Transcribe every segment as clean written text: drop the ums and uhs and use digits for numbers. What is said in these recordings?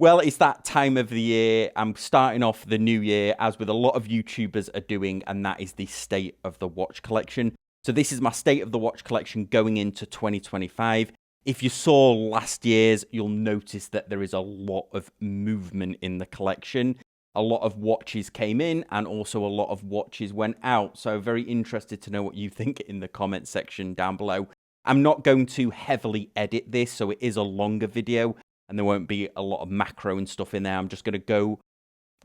Well, it's that time of the year. I'm starting off the new year, as with a lot of YouTubers are doing, and that is the state of the watch collection. So this is my state of the watch collection going into 2025. If you saw last year's, you'll notice that there is a lot of movement in the collection. A lot of watches came in and also a lot of watches went out. So very interested to know what you think in the comment section down below. I'm not going to heavily edit this, so it is a longer video. And there won't be a lot of macro and stuff in there. I'm just going to go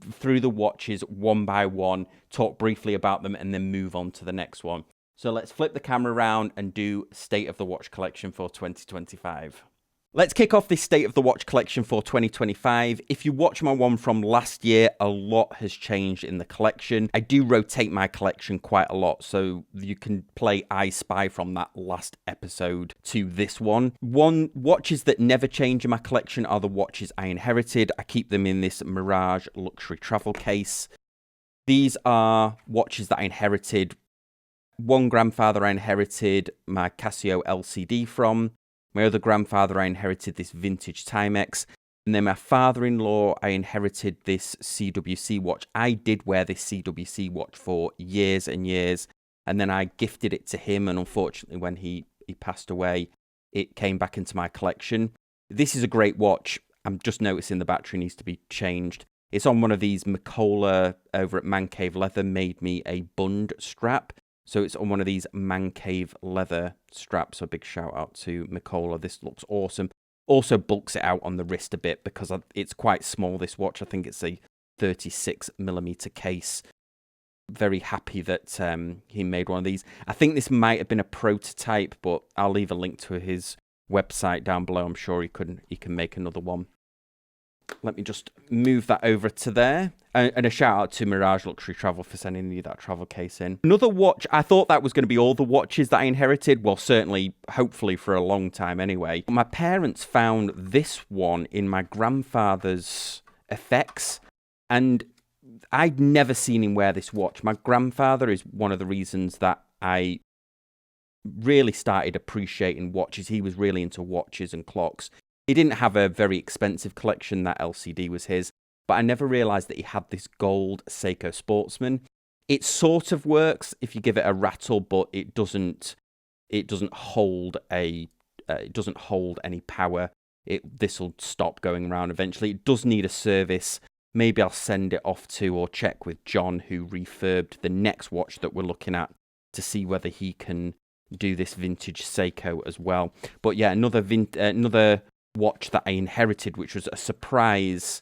through the watches one by one, talk briefly about them, and then move on to the next one. So let's flip the camera around and do State of the Watch Collection for 2025. Let's kick off this State of the Watch Collection for 2025. If you watch my one from last year, a lot has changed in the collection. I do rotate my collection quite a lot, so you can play I Spy from that last episode to this one. Watches that never change in my collection are the watches I inherited. I keep them in this Mirage luxury travel case. These are watches that I inherited. One grandfather I inherited my Casio LCD from. My other grandfather, I inherited this vintage Timex. And then my father-in-law, I inherited this CWC watch. I did wear this CWC watch for years and years. And then I gifted it to him. And unfortunately, when he passed away, it came back into my collection. This is a great watch. I'm just noticing the battery needs to be changed. It's on one of these Macola over at Man Cave Leather made me a bund strap. So it's on one of these Man Cave leather straps. So a big shout out to Macola. This looks awesome. Also bulks it out on the wrist a bit because it's quite small, this watch. I think it's a 36mm case. Very happy that he made one of these. I think this might have been a prototype, but I'll leave a link to his website down below. I'm sure he can make another one. Let me just move that over to there. And a shout out to Mirage Luxury Travel for sending me that travel case in. Another watch, I thought that was going to be all the watches that I inherited. Well, certainly, hopefully for a long time anyway. My parents found this one in my grandfather's effects. And I'd never seen him wear this watch. My grandfather is one of the reasons that I really started appreciating watches. He was really into watches and clocks. He didn't have a very expensive collection. That LCD was his. But I never realised that he had this gold Seiko Sportsman. It sort of works if you give it a rattle, but it doesn't hold any power. This will stop going around eventually. It does need a service. Maybe I'll send it off to or check with John, who refurbed the next watch that we're looking at, to see whether he can do this vintage Seiko as well. But yeah, another watch that I inherited, which was a surprise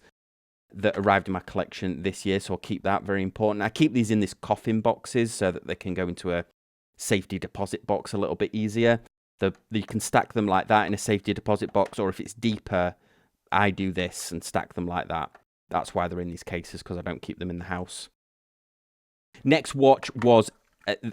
that arrived in my collection this year, so I'll keep that very important. I keep these in this coffin boxes so that they can go into a safety deposit box a little bit easier. You can stack them like that in a safety deposit box, or if it's deeper, I do this and stack them like that. That's why they're in these cases, because I don't keep them in the house. Next watch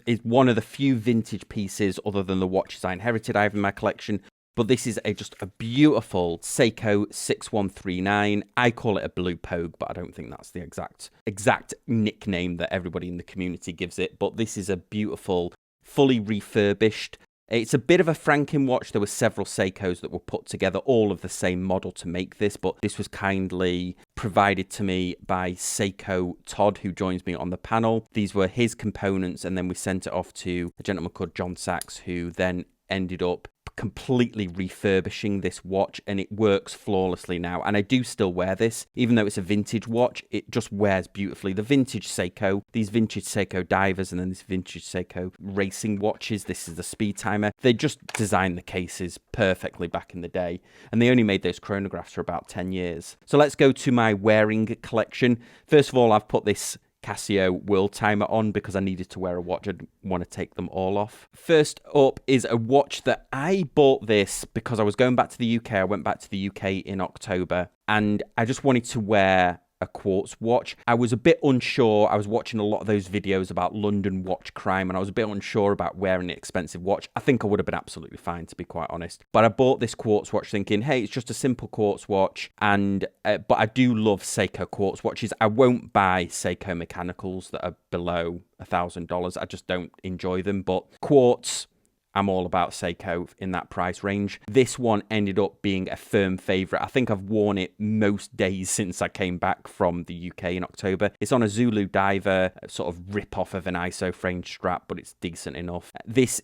is one of the few vintage pieces, other than the watches I inherited, I have in my collection. But this is just a beautiful Seiko 6139. I call it a blue pogue, but I don't think that's the exact nickname that everybody in the community gives it. But this is a beautiful, fully refurbished. It's a bit of a Franken watch. There were several Seikos that were put together, all of the same model to make this. But this was kindly provided to me by Seiko Todd, who joins me on the panel. These were his components, and then we sent it off to a gentleman called John Sachs, who then ended up completely refurbishing this watch, and it works flawlessly now. And I do still wear this, even though it's a vintage watch. It just wears beautifully. The vintage Seiko, these vintage Seiko divers, and then this vintage Seiko racing watches. This is the speed timer. They just designed the cases perfectly back in the day, and they only made those chronographs for about 10 years. So let's go to my wearing collection. First of all, I've put this Casio world timer on because I needed to wear a watch. I didn't want to take them all off. First up is a watch that I bought this because I was going back to the UK. I went back to the UK in October and I just wanted to wear a quartz watch. I was a bit unsure. I was watching a lot of those videos about London watch crime and I was a bit unsure about wearing an expensive watch. I think I would have been absolutely fine, to be quite honest. But I bought this quartz watch thinking, hey, it's just a simple quartz watch. And but I do love Seiko quartz watches. I won't buy Seiko mechanicals that are below $1,000. I just don't enjoy them. But quartz, I'm all about Seiko in that price range. This one ended up being a firm favourite. I think I've worn it most days since I came back from the UK in October. It's on a Zulu diver, sort of rip-off of an ISO framed strap, but it's decent enough. This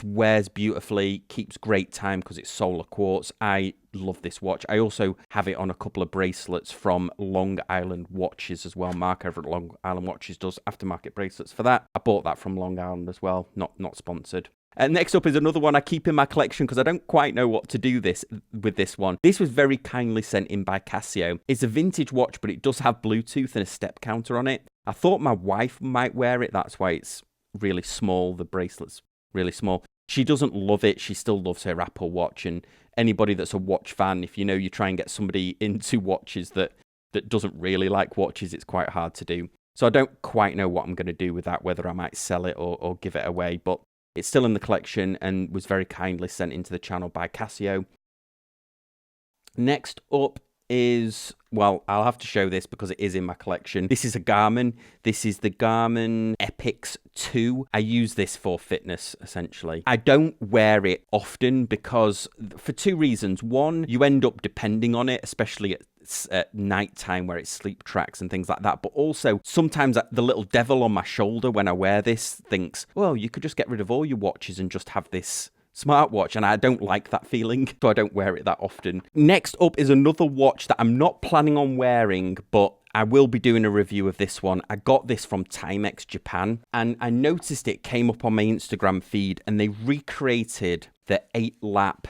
wears beautifully, keeps great time because it's solar quartz. I love this watch. I also have it on a couple of bracelets from Long Island Watches as well. Mark over at Long Island Watches does aftermarket bracelets for that. I bought that from Long Island as well, not sponsored. Next up is another one I keep in my collection because I don't quite know what to do with this one. This was very kindly sent in by Casio. It's a vintage watch, but it does have Bluetooth and a step counter on it. I thought my wife might wear it. That's why it's really small. The bracelet's really small. She doesn't love it. She still loves her Apple Watch. And anybody that's a watch fan, if you try and get somebody into watches that doesn't really like watches, it's quite hard to do. So I don't quite know what I'm going to do with that, whether I might sell it or give it away. But it's still in the collection and was very kindly sent into the channel by Casio. Next up is, well, I'll have to show this because it is in my collection. This is a Garmin. This is the Garmin Epix 2. I use this for fitness, essentially. I don't wear it often because, for two reasons. One, you end up depending on it, especially at night time where it sleep tracks and things like that. But also, sometimes the little devil on my shoulder when I wear this thinks, well, you could just get rid of all your watches and just have this smartwatch, and I don't like that feeling, so I don't wear it that often. Next up is another watch that I'm not planning on wearing, but I will be doing a review of this one. I got this from Timex Japan, and I noticed it came up on my Instagram feed, and they recreated the 8-lap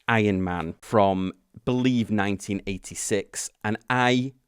Ironman from, believe, 1986, and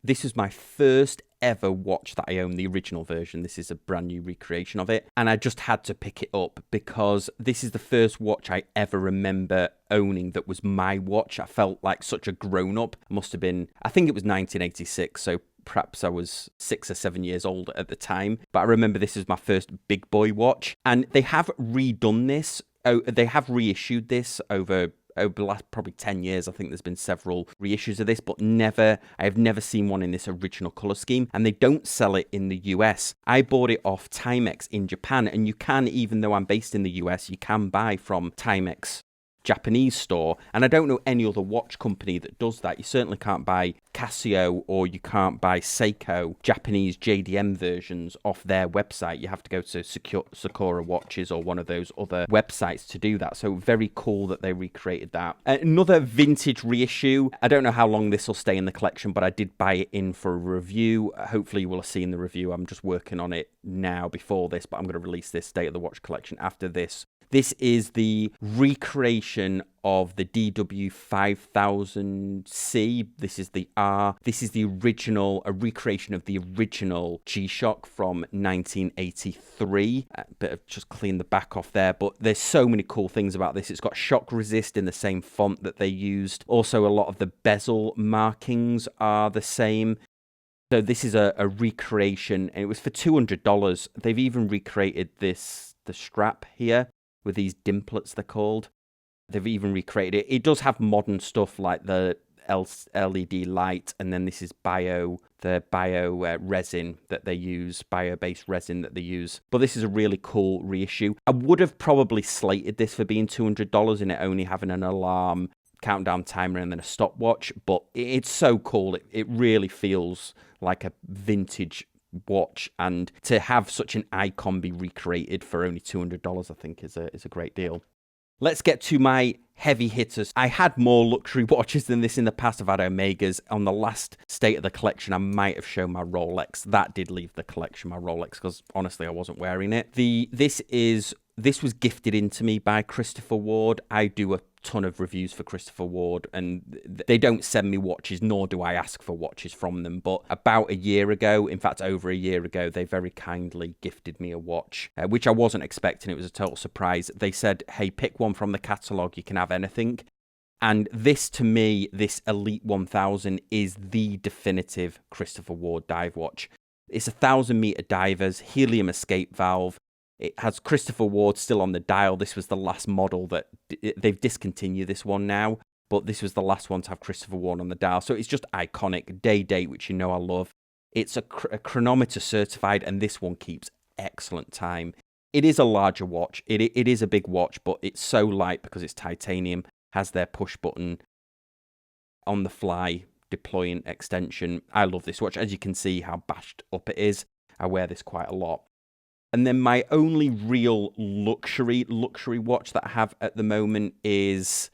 this was my first ever watch that I own, the original version. This is a brand new recreation of it, and I just had to pick it up because this is the first watch I ever remember owning that was my watch. I felt like such a grown-up. Must have been, I think it was 1986, so perhaps I was 6 or 7 years old at the time, but I remember this is my first big boy watch, and they have redone this. They have reissued this over the last probably 10 years. I think there's been several reissues of this, but I have never seen one in this original color scheme, and they don't sell it in the US. I bought it off Timex in Japan, and you can, even though I'm based in the US, you can buy from Timex Japanese store, and I don't know any other watch company that does that. You certainly can't buy Casio or you can't buy Seiko Japanese JDM versions off their website. You have to go to Sakura Watches or one of those other websites to do that. So very cool that they recreated that. Another vintage reissue. I don't know how long this will stay in the collection, but I did buy it in for a review. Hopefully you will have seen the review. I'm just working on it now before this, but I'm going to release this State of the Watch collection after this. This is the recreation of the DW 5000C. This is the R. This is a recreation of the original G-Shock from 1983. Bit of just clean the back off there, but there's so many cool things about this. It's got shock resist in the same font that they used. Also, a lot of the bezel markings are the same. So this is a recreation, and it was for $200. They've even recreated the strap here with these dimplets, they're called. They've even recreated it. It does have modern stuff like the LED light, and then this is bio resin that they use, bio-based resin that they use. But this is a really cool reissue. I would have probably slated this for being $200 and it only having an alarm, countdown timer, and then a stopwatch, but it's so cool. It really feels like a vintage watch, and to have such an icon be recreated for only $200, I think is a great deal. Let's get to my heavy hitters. I had more luxury watches than this in the past. I've had Omegas. On the last State of the Collection, I might have shown my Rolex. That did leave the collection, my Rolex, because honestly I wasn't wearing it. This was gifted into me by Christopher Ward. I do a ton of reviews for Christopher Ward, and they don't send me watches, nor do I ask for watches from them. But about a year ago, in fact over a year ago, they very kindly gifted me a watch, which I wasn't expecting. It was a total surprise. They said, hey, pick one from the catalogue, you can have anything. And this, to me, this Elite 1000 is the definitive Christopher Ward dive watch. It's 1,000-meter divers, helium escape valve. It has Christopher Ward still on the dial. This was the last model that they've discontinued this one now, but this was the last one to have Christopher Ward on the dial. So it's just iconic. Day date, which you know I love. It's a chronometer certified, and this one keeps excellent time. It is a larger watch. It is a big watch, but it's so light because it's titanium, has their push button on the fly deploying extension. I love this watch. As you can see how bashed up it is. I wear this quite a lot. And then my only real luxury watch that I have at the moment is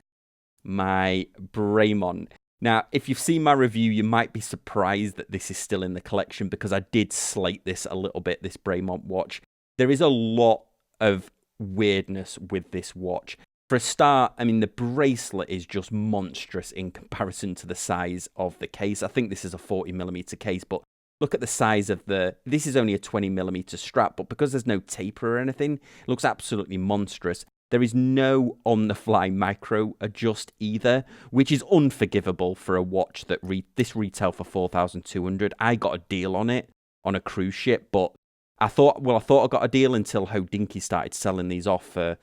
my Bremont. Now, if you've seen my review, you might be surprised that this is still in the collection because I did slate this a little bit, this Bremont watch. There is a lot of weirdness with this watch. For a start, I mean, the bracelet is just monstrous in comparison to the size of the case. I think this is a 40mm case, but look at the size of this is only a 20mm strap, but because there's no taper or anything, it looks absolutely monstrous. There is no on-the-fly micro adjust either, which is unforgivable for a watch that this retail for $4,200. I got a deal on it on a cruise ship, but I thought I got a deal until Hodinkee started selling these off for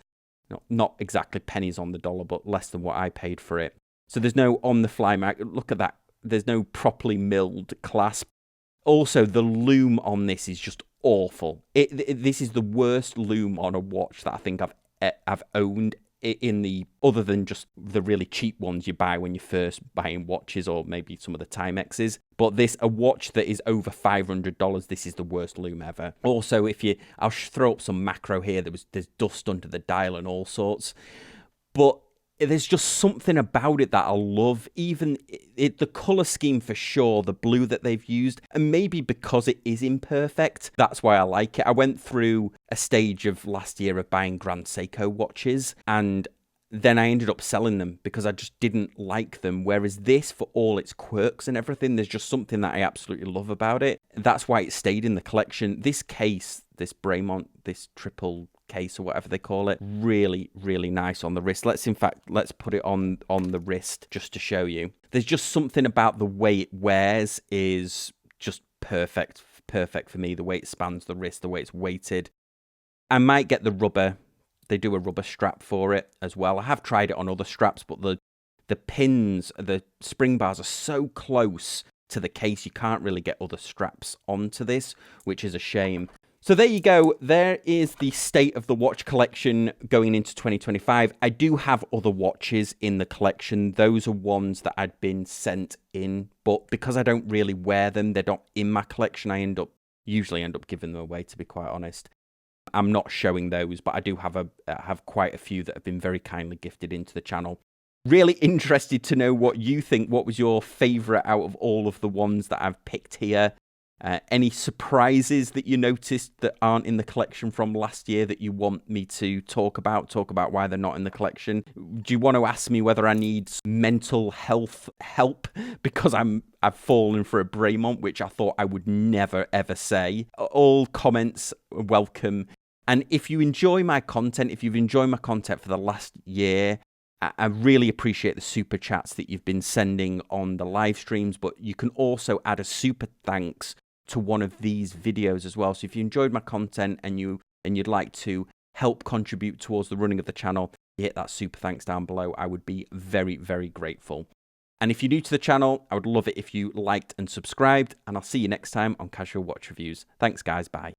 not exactly pennies on the dollar, but less than what I paid for it. So there's no on-the-fly micro. Look at that. There's no properly milled clasp. Also, the loom on this is just awful. This is the worst loom on a watch that I think I've owned other than just the really cheap ones you buy when you're first buying watches, or maybe some of the Timexes. But a watch that is over $500, this is the worst loom ever. Also, I'll throw up some macro here. There's dust under the dial and all sorts. But there's just something about it that I love. Even the color scheme for sure, the blue that they've used, and maybe because it is imperfect, that's why I like it. I went through a stage of last year of buying Grand Seiko watches, and then I ended up selling them because I just didn't like them. Whereas this, for all its quirks and everything, there's just something that I absolutely love about it. That's why it stayed in the collection. This case, this Bremont, this triple case or whatever they call it, really, really nice on the wrist. Let's put it on the wrist just to show you. There's just something about the way it wears is just perfect for me. The way it spans the wrist, the way it's weighted. I might get the rubber. They do a rubber strap for it as well. I have tried it on other straps, but the pins, the spring bars are so close to the case, you can't really get other straps onto this, which is a shame. So there you go. There is the state of the watch collection going into 2025. I do have other watches in the collection. Those are ones that I'd been sent in, but because I don't really wear them, they're not in my collection. I usually end up giving them away, to be quite honest. I'm not showing those, but I do have quite a few that have been very kindly gifted into the channel. Really interested to know what you think. What was your favorite out of all of the ones that I've picked here? Any surprises that you noticed that aren't in the collection from last year that you want me to talk about why they're not in the collection? Do you want to ask me whether I need mental health help because I've fallen for a Bremont, which I thought I would never ever say? All comments are welcome. And if you enjoy my content, if you've enjoyed my content for the last year, I really appreciate the super chats that you've been sending on the live streams, but you can also add a super thanks to one of these videos as well. So if you enjoyed my content and you'd like to help contribute towards the running of the channel, you hit that super thanks down below. I would be very, very grateful. And if you're new to the channel, I would love it if you liked and subscribed, and I'll see you next time on Casual Watch Reviews. Thanks guys, bye.